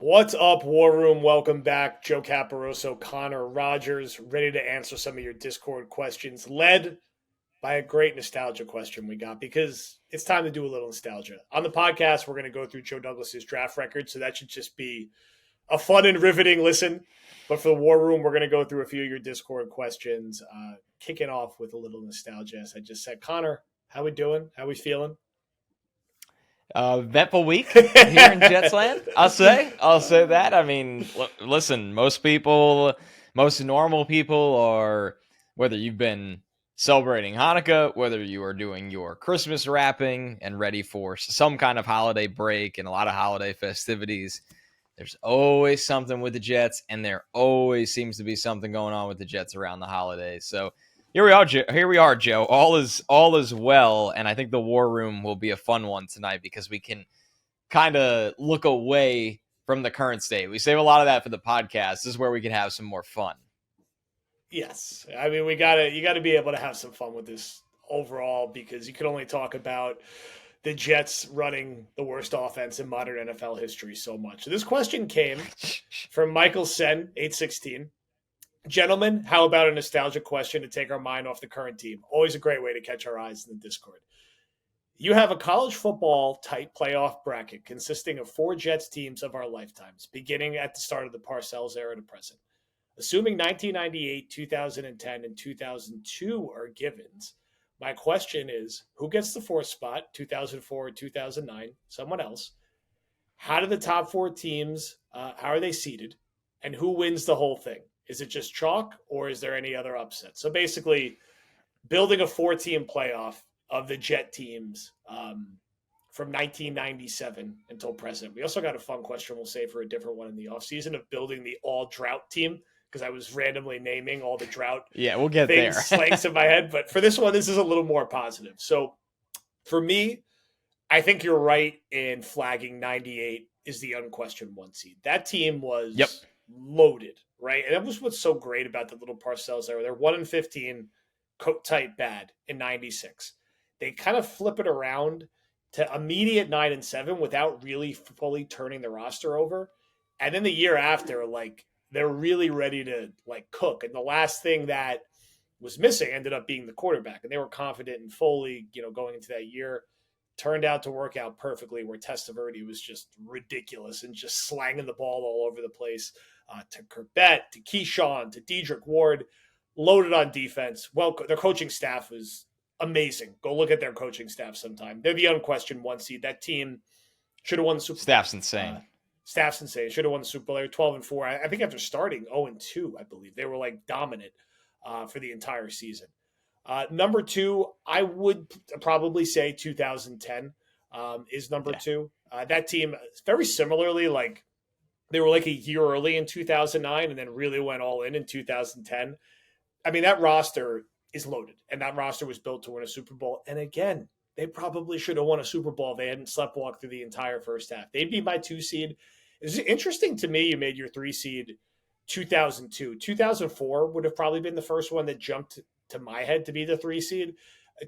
What's up, War Room? Welcome back. Joe Caporoso, Connor Rogers, ready to answer some of your Discord questions, led by a great nostalgia question we got because it's time to do a little nostalgia. On the podcast, we're going to go through Joe Douglas's draft record, so that should just be a fun and riveting listen. But for the War Room, we're going to go through a few of your Discord questions, kicking off with a little nostalgia. As I just said, Connor, how we doing? How we feeling? Eventful week here in Jetsland. I'll say that. I mean, listen, most normal people are, whether you've been celebrating Hanukkah, whether you are doing your Christmas wrapping and ready for some kind of holiday break and a lot of holiday festivities, there's always something with the Jets, and there always seems to be something going on with the Jets around the holidays. So here we are, Joe. All is well, and I think the War Room will be a fun one tonight because we can kind of look away from the current state. We save a lot of that for the podcast. This is where we can have some more fun. Yes, I mean you got to be able to have some fun with this overall because you can only talk about the Jets running the worst offense in modern NFL history so much. So this question came from Michael Sen, 816. Gentlemen, how about a nostalgic question to take our mind off the current team? Always a great way to catch our eyes in the Discord. You have a college football type playoff bracket consisting of 4 Jets teams of our lifetimes, beginning at the start of the Parcells era to present. Assuming 1998, 2010, and 2002 are givens, my question is, who gets the 4th spot, 2004 or 2009? Someone else. How do the top 4 teams, how are they seeded? And who wins the whole thing? Is it just chalk or is there any other upset? So basically, building a 4-team playoff of the Jet teams from 1997 until present. We also got a fun question we'll save for a different one in the offseason of building the all-drought team because I was randomly naming all the drought we'll get things, there. slangs in my head. But for this one, this is a little more positive. So for me, I think you're right in flagging 98 is the unquestioned 1 seed. That team was loaded. Right. And that was what's so great about the little Parcells era. They're 1-15, coat tight bad in 96. They kind of flip it around to immediate 9-7 without really fully turning the roster over. And then the year after, like, they're really ready to like cook. And the last thing that was missing ended up being the quarterback. And they were confident in Foley, going into that year. Turned out to work out perfectly where Testaverde was just ridiculous and just slanging the ball all over the place. To Corbett, to Keyshawn, to Dedrick Ward, loaded on defense. Well, their coaching staff was amazing. Go look at their coaching staff sometime. They're the unquestioned 1 seed. That team should have won the Super Bowl. Staff's insane. Staff's insane. Should have won the Super Bowl. They were 12-4. I think after starting 0-2, I believe they were like dominant for the entire season. Number 2, I would probably say 2010 is number 2. That team, very similarly, like they were like a year early in 2009 and then really went all in 2010. I mean, that roster is loaded, and that roster was built to win a Super Bowl. And again, they probably should have won a Super Bowl if they hadn't sleptwalked through the entire first half. They'd be my 2 seed. It's interesting to me you made your 3 seed 2002. 2004 would have probably been the first one that jumped to my head to be the 3 seed.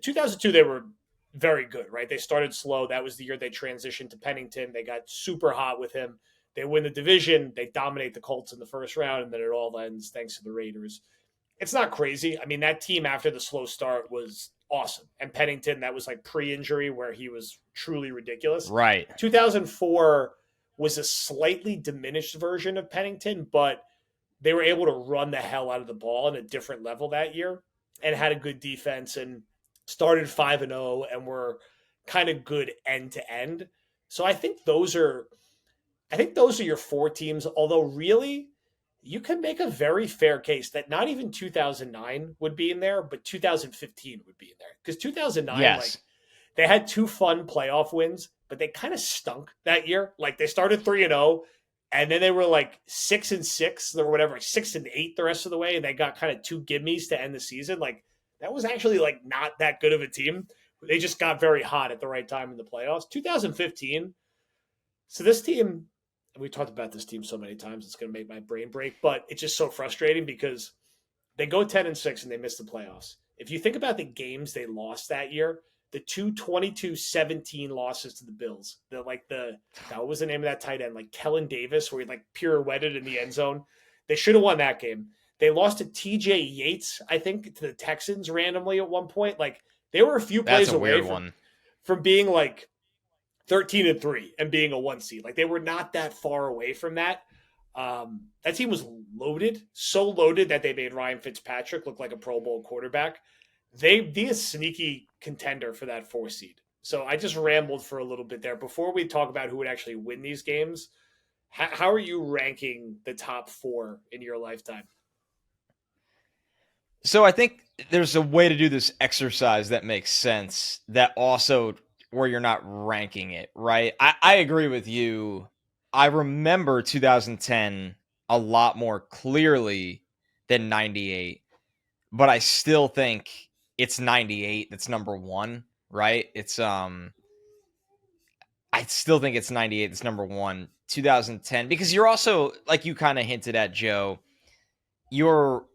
2002, they were very good, right? They started slow. That was the year they transitioned to Pennington. They got super hot with him. They win the division. They dominate the Colts in the first round, and then it all ends thanks to the Raiders. It's not crazy. I mean, that team after the slow start was awesome. And Pennington, that was like pre-injury where he was truly ridiculous. Right. 2004 was a slightly diminished version of Pennington, but they were able to run the hell out of the ball on a different level that year and had a good defense and started 5-0 and were kind of good end to end. So I think those are your 4 teams, although really you can make a very fair case that not even 2009 would be in there, but 2015 would be in there. Because 2009, like they had 2 fun playoff wins, but they kind of stunk that year. Like they started 3-0, and then they were like 6-6 or whatever, 6-8 the rest of the way, and they got kind of 2 gimmies to end the season. Like that was actually like not that good of a team. They just got very hot at the right time in the playoffs. 2015. So this team, we talked about this team so many times, it's going to make my brain break, but it's just so frustrating because they go 10-6 and they miss the playoffs. If you think about the games they lost that year, the two 22-17 losses to the Bills. That was the name of that tight end, like Kellen Davis, where he like pirouetted in the end zone. They should have won that game. They lost to TJ Yates, I think, to the Texans randomly at one point. Like they were a few That's plays a away weird one. from being like 13-3 and being a 1 seed. Like they were not that far away from that. That team was loaded, so loaded that they made Ryan Fitzpatrick look like a Pro Bowl quarterback. They'd be a sneaky contender for that 4 seed. So I just rambled for a little bit there. Before we talk about who would actually win these games, how are you ranking the top four in your lifetime? So I think there's a way to do this exercise that makes sense, that also where you're not ranking it, right? I agree with you. I remember 2010 a lot more clearly than 98, but I still think it's 98 that's number one, right? I still think it's 98 that's number one. 2010, because you're also, like you kind of hinted at, Joe, you're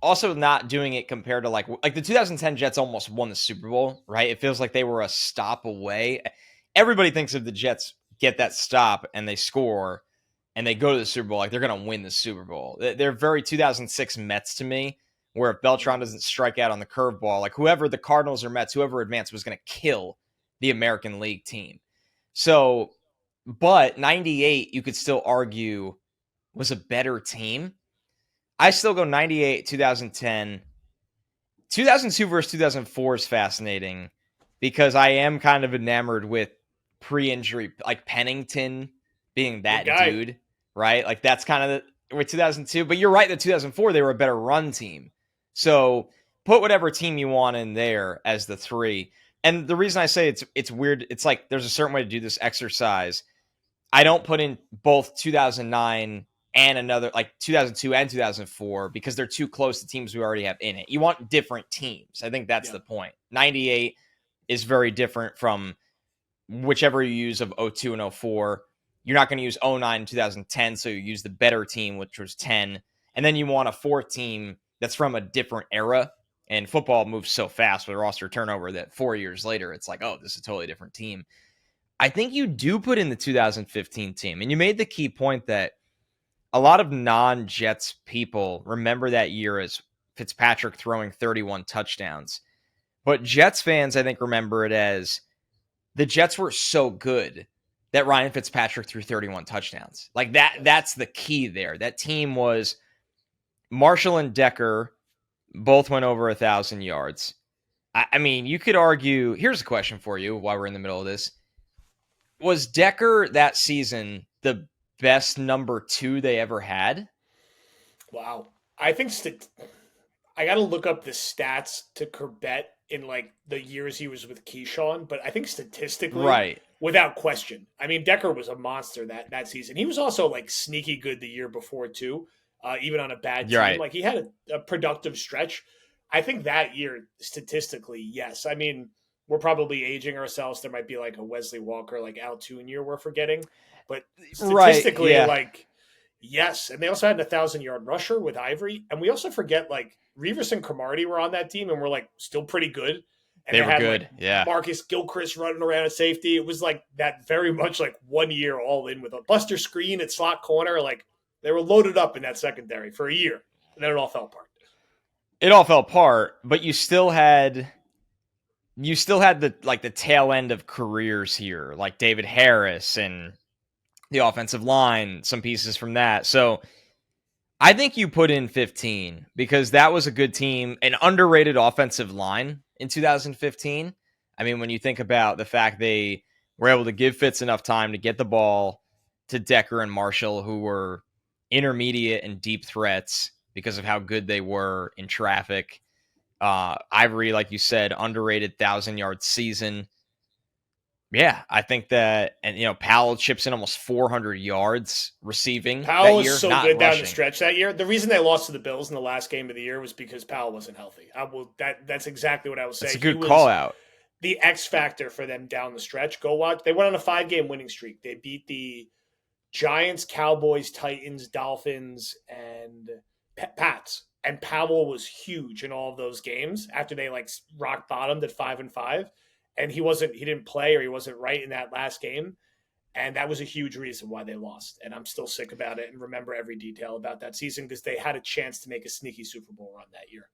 also not doing it compared to like the 2010 Jets almost won the Super Bowl, right? It feels like they were a stop away. Everybody thinks if the Jets get that stop and they score and they go to the Super Bowl, like they're going to win the Super Bowl. They're very 2006 Mets to me, where if Beltran doesn't strike out on the curveball, like whoever the Cardinals or Mets, whoever advanced was going to kill the American League team. So, but 98, you could still argue was a better team. I still go 98, 2010. 2002 versus 2004 is fascinating because I am kind of enamored with pre-injury, like Pennington being that dude, right? Like that's kind of with 2002. But you're right that 2004, they were a better run team. So put whatever team you want in there as the three. And the reason I say it's weird, it's like there's a certain way to do this exercise. I don't put in both 2009 and another like 2002 and 2004 because they're too close to teams we already have in it. You want different teams. I think that's the point. 98 is very different from whichever you use of 02 and 04. You're not going to use 09 and 2010, so you use the better team, which was 10. And then you want a fourth team that's from a different era. And football moves so fast with roster turnover that 4 years later, it's like, oh, this is a totally different team. I think you do put in the 2015 team. And you made the key point that a lot of non-Jets people remember that year as Fitzpatrick throwing 31 touchdowns. But Jets fans, I think, remember it as the Jets were so good that Ryan Fitzpatrick threw 31 touchdowns. Like that's the key there. That team was Marshall and Decker both went over 1,000 yards. I mean, you could argue, here's a question for you while we're in the middle of this. Was Decker that season the best number two they ever had? Wow. I think I got to look up the stats to Corbett in like the years he was with Keyshawn, but I think statistically, right, without question. I mean, Decker was a monster that season. He was also like sneaky good the year before too, even on a bad team. Right. Like he had a productive stretch. I think that year, statistically, yes. I mean, we're probably aging ourselves. There might be like a Wesley Walker, like Altoon year we're forgetting, but statistically, right, yeah. like yes. And they also had a 1,000-yard rusher with Ivory, and we also forget like Revis and Cromartie were on that team and were like still pretty good. And they were had good, like yeah. Marcus Gilchrist running around at safety. It was like that very much like 1 year all in with a Buster Screen at slot corner. Like they were loaded up in that secondary for a year, and then it all fell apart. It all fell apart, but you still had the tail end of careers here, like David Harris and the offensive line, some pieces from that. So I think you put in 15 because that was a good team, an underrated offensive line in 2015. I mean, when you think about the fact they were able to give Fitz enough time to get the ball to Decker and Marshall, who were intermediate and deep threats because of how good they were in traffic. Ivory, like you said, underrated 1,000-yard season. Yeah, I think that, and Powell chips in almost 400 yards receiving Powell that year, was so not good rushing. down the stretch that year. The reason they lost to the Bills in the last game of the year was because Powell wasn't healthy. That's exactly what I was saying. That's a good call out. The X factor for them down the stretch. Go watch. They went on a 5-game winning streak. They beat the Giants, Cowboys, Titans, Dolphins, and Pats. And Powell was huge in all of those games after they like rock bottomed at 5-5. and he didn't play, or he wasn't right in that last game. And that was a huge reason why they lost. And I'm still sick about it and remember every detail about that season because they had a chance to make a sneaky Super Bowl run that year.